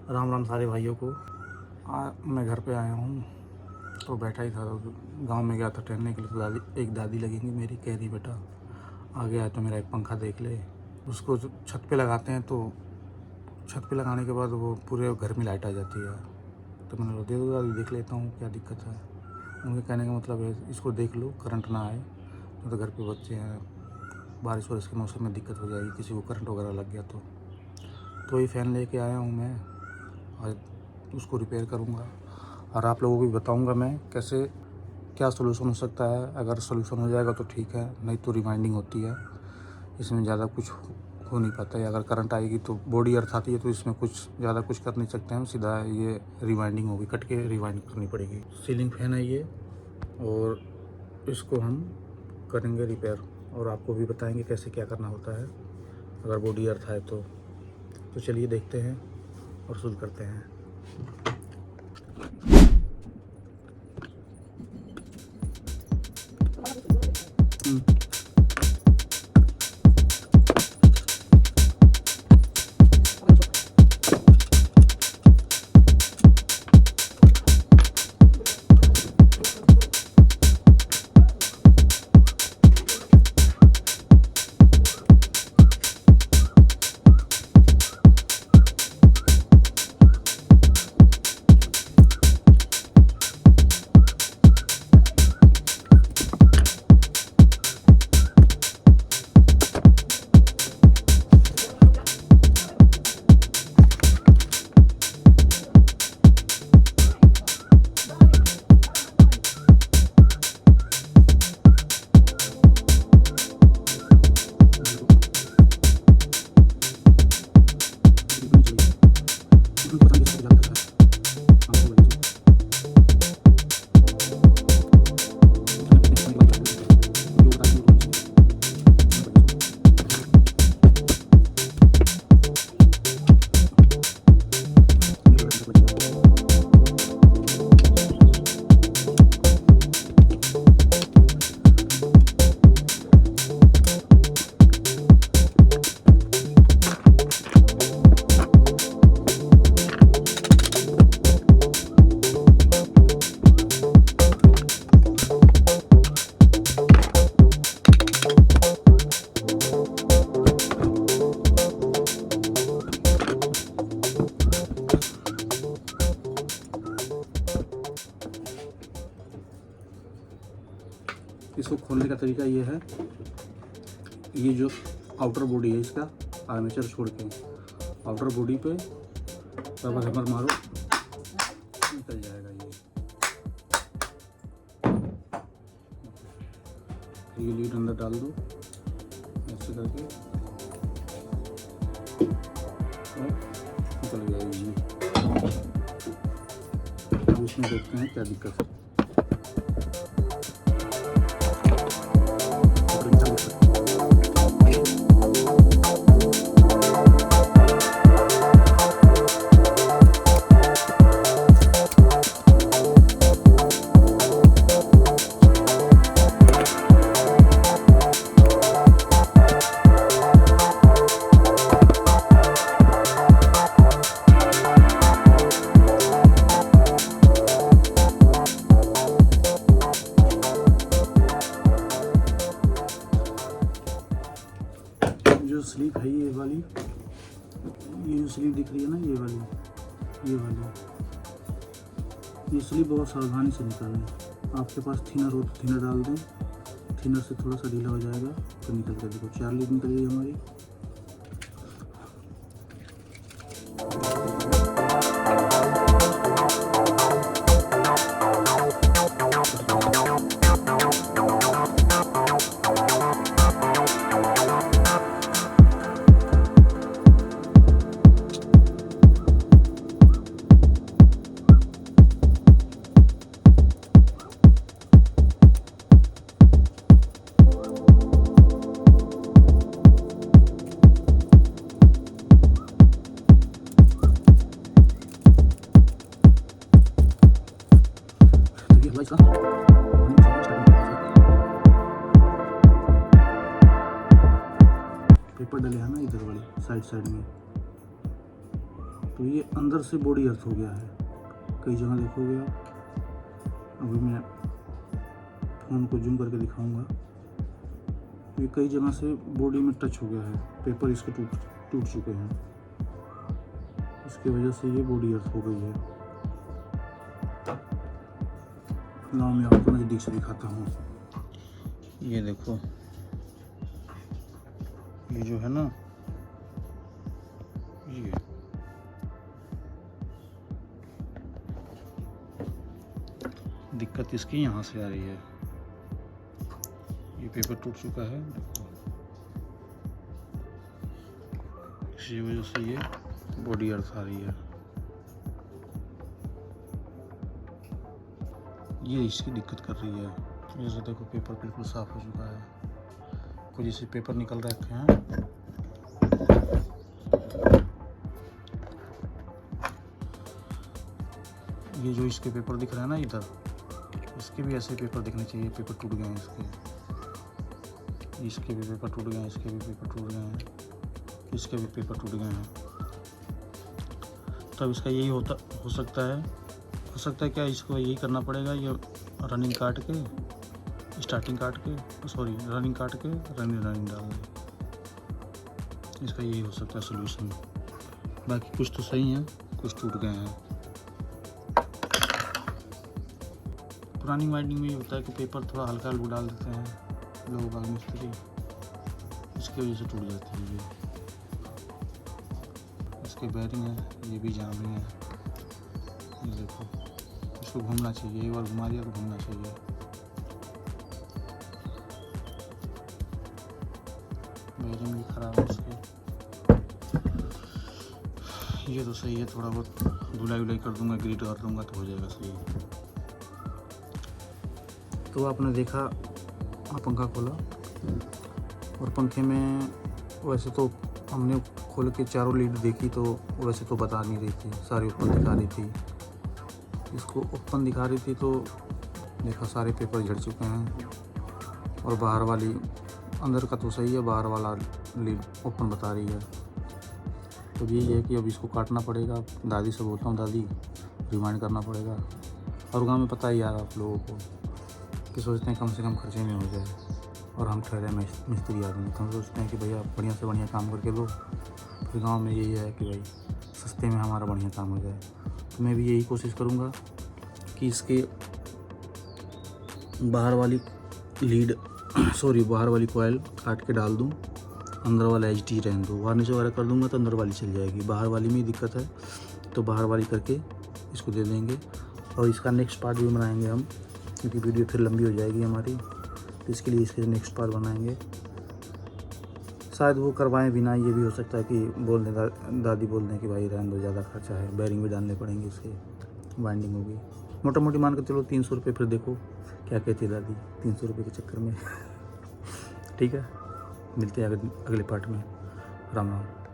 राम राम सारे भाइयों को। मैं घर पे आया हूँ तो बैठा ही था, गांव में गया था टहलने के लिए। तो एक दादी लगेंगी मेरी, कह रही बेटा आ गया है तो मेरा एक पंखा देख ले। उसको छत पे लगाते हैं तो छत पे लगाने के बाद वो पूरे घर में लाइट आ जाती है। तो मैंने दे दो दादी, देख लेता हूँ क्या दिक्कत है। उनके कहने का मतलब है इसको देख लो, करंट ना आए। तो घर पे बच्चे हैं, बारिश वारिश के मौसम में दिक्कत हो जाएगी, किसी को करंट वगैरह लग गया तो ये फ़ैन लेके आया हूँ मैं और उसको रिपेयर करूँगा और आप लोगों को भी बताऊँगा मैं कैसे क्या सोल्यूशन हो सकता है। अगर सोल्यूशन हो जाएगा तो ठीक है, नहीं तो रिवाइंडिंग होती है। इसमें ज़्यादा कुछ हो नहीं पाता है। अगर करंट आएगी तो बॉडी अर्थ आती है तो इसमें कुछ ज़्यादा कुछ कर नहीं सकते हैं, सीधा ये रिवाइंडिंग होगी, कट के रिवाइंड करनी पड़ेगी। सीलिंग फैन है ये और इसको हम करेंगे रिपेयर और आपको भी बताएंगे कैसे क्या करना होता है अगर बॉडी अर्थ आए तो चलिए देखते हैं और शुरू करते हैं। इसको खोलने का तरीका ये है, ये जो आउटर बॉडी है इसका आर्मेचर छोड़ के आउटर बॉडी पे रबर हैमर मारो, निकल जाएगा ये लीड अंदर डाल दो ऐसे करके और निकल जाएगी ये। अब इसमें देखते हैं क्या दिक्कत है। जो स्लीप है ये वाली, ये जो स्लीप दिख रही है ना, ये वाली ये स्लीप बहुत सावधानी से निकालें। आपके पास थिनर हो तो थिनर डाल दें, थिनर से थोड़ा सा ढीला हो जाएगा तो निकल कर देखो 4 लीड निकल गई हमारी। इसका पेपर डले हैं ना इधर वाले साइड में, तो ये अंदर से बॉडी अर्थ हो गया है, कई जगह देखोगे आप। अभी मैं फ़ोन को जूम करके दिखाऊंगा, ये कई जगह से बॉडी में टच हो गया है, पेपर इसके टूट चुके हैं, इसकी वजह से ये बॉडी अर्थ हो गई है। लाओ मैं आपको नज़दीक से दिखाता हूँ। ये देखो, ये जो है ना, ये दिक्कत इसकी यहाँ से आ रही है, ये पेपर टूट चुका है, देखो इसी वजह से ये बॉडी अर्थ आ रही है। ये इसकी दिक्कत कर रही है। जैसे देखो पेपर बिल्कुल साफ हो चुका है, कुछ जैसे पेपर निकल रखे हैं। ये जो इसके पेपर दिख रहे हैं ना इधर, इसके भी ऐसे पेपर दिखने चाहिए, पेपर टूट गए हैं इसके भी पेपर टूट गए हैं, इसके भी पेपर टूट गए हैं, इसके भी पेपर टूट गए हैं। तब इसका यही हो सकता है क्या, इसको यही करना पड़ेगा, ये रनिंग काट के स्टार्टिंग काट के सॉरी रनिंग काट के रनिंग डाल दें, इसका यही हो सकता है सोल्यूशन। बाकी कुछ तो सही है, कुछ टूट गए हैं। पुरानी वाइंडिंग में ये होता है कि पेपर थोड़ा हल्का डाल देते हैं लोग बाग मिस्त्री, इसकी वजह से टूट जाती है। ये इसके बेरिंग है, ये भी जाम रही है। ये देखो, इसको घूमना चाहिए, एक बार घुमा दिया तो घूमना चाहिए। बेरिंग भी खराब है इसके। ये तो सही है, थोड़ा बहुत धुलाई कर दूंगा, ग्रीट कर दूंगा तो हो जाएगा सही। तो आपने देखा, पंखा खोला और पंखे में वैसे तो हमने खोल के चारों लीड देखी, तो वैसे तो बता नहीं रही थी, सारी ओपन दिखा रही थी। इसको ओपन दिखा रही थी तो देखा सारे पेपर झड़ चुके हैं, और बाहर वाली, अंदर का तो सही है, बाहर वाला लीड ओपन बता रही है। तो यही है कि अब इसको काटना पड़ेगा। दादी से बोलता हूँ, दादी रिमाइंड करना पड़ेगा। और गाँव में पता ही यार आप लोगों को कि सोचते हैं कम से कम खर्चे में हो जाए, और हम ठहरे मिस्त्री आदमी, तो हम सोचते हैं कि भैया बढ़िया से बढ़िया काम करके दो। फिर गांव में यही है कि भाई सस्ते में हमारा बढ़िया काम हो जाए। तो मैं भी यही कोशिश करूंगा कि इसके बाहर वाली बाहर वाली कॉइल काट के डाल दूं, अंदर वाला एचडी रहने दूँ। वार्निश वगैरह कर दूंगा तो अंदर वाली चल जाएगी, बाहर वाली में ही दिक्कत है, तो बाहर वाली करके इसको दे देंगे। और इसका नेक्स्ट पार्ट भी बनाएंगे हम, क्योंकि वीडियो फिर लंबी हो जाएगी हमारी, तो इसके लिए इसके नेक्स्ट पार्ट बनाएंगे। शायद वो करवाएं भी ना, ये भी हो सकता है कि दादी बोल दें कि भाई रहने दो, ज़्यादा खर्चा है, बैरिंग भी डालने पड़ेंगे, इसके वाइंडिंग होगी। मोटा मोटी मान कर चलो 300 रुपये। फिर देखो क्या कहती है दादी 300 रुपये के चक्कर में। ठीक है, मिलते हैं अगले पार्ट में। राम राम।